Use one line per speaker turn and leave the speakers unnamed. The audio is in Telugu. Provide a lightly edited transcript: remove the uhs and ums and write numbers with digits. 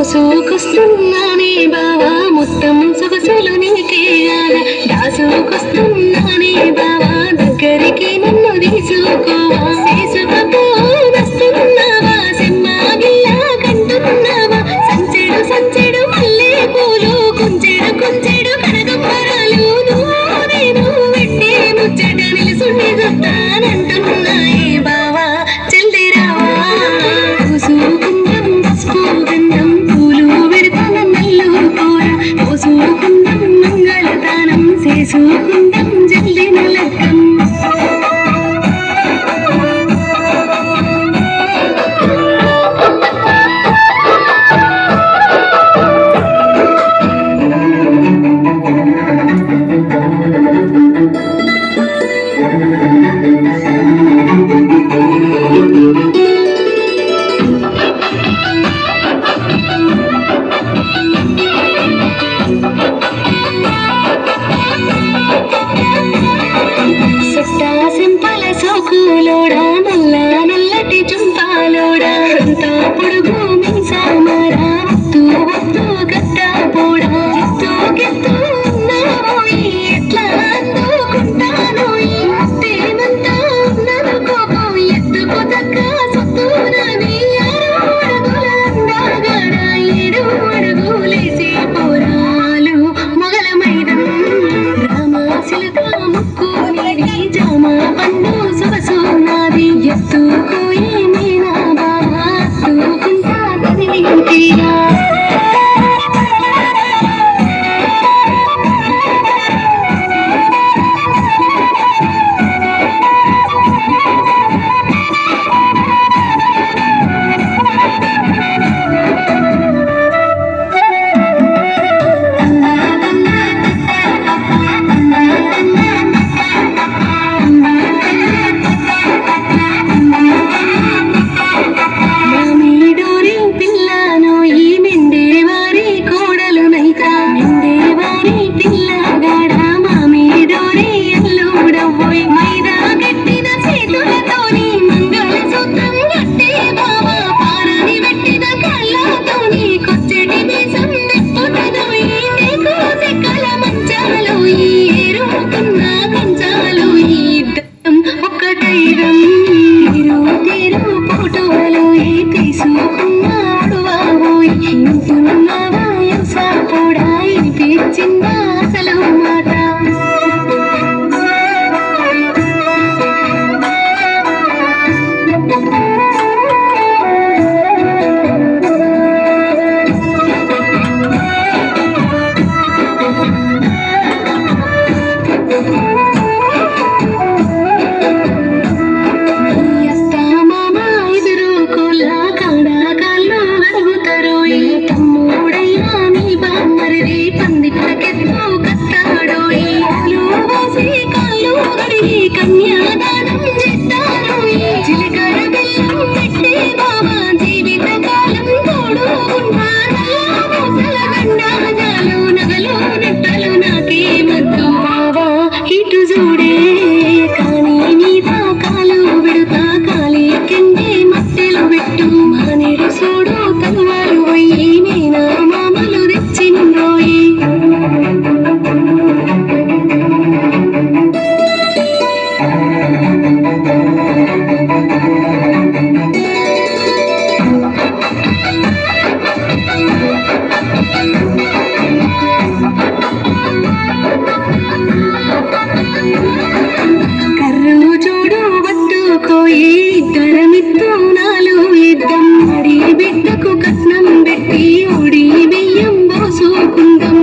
మోసుకొస్తున్నానే బావా మొత్తం సొగసులు నీకేయాల దాసుకొస్తున్నానే బావా దగ్గరికి నన్ను తీసుకోవా చేసుకపో వస్తున్నావా సెమ్మాగిల్లా కంటున్నావా సంచెడు సంచెడు మల్లె పూలు కొంచెడు కొంచెడు కనకంబరాలు నువ్వు నేను వెట్టే ముచ్చట నిలుసుండి చూస్తానంటున్నాయి బావా జల్ది రావా చేసుకుందాం జల్దిన లగ్గం సోకులోడా నల్ల నల్లటి చుంపాలోడా అంతా పొడుగు మీసామారా వత్తు వత్తు గట్ట పోడా ఎత్తు కెత్తు ఉన్నావోయి ఎట్లా అందుకుంటానోయి ముత్తేమంతా ఉన్నది కోపం ఎత్తుకు తగ్గ సొత్తునని 6 అడుగుల అందాగాడ 7 అడుగులేసే పోరాలు మొగల మైదం రామాసిలక ముక్కు నీది జామ పండు సొగసున్నది ఎత్తుకోయి మీనా బావా తూకుంటా కదిలింటిగా ఒక్కటైరం తీరు తీరు ఫోటోలు తీసుకు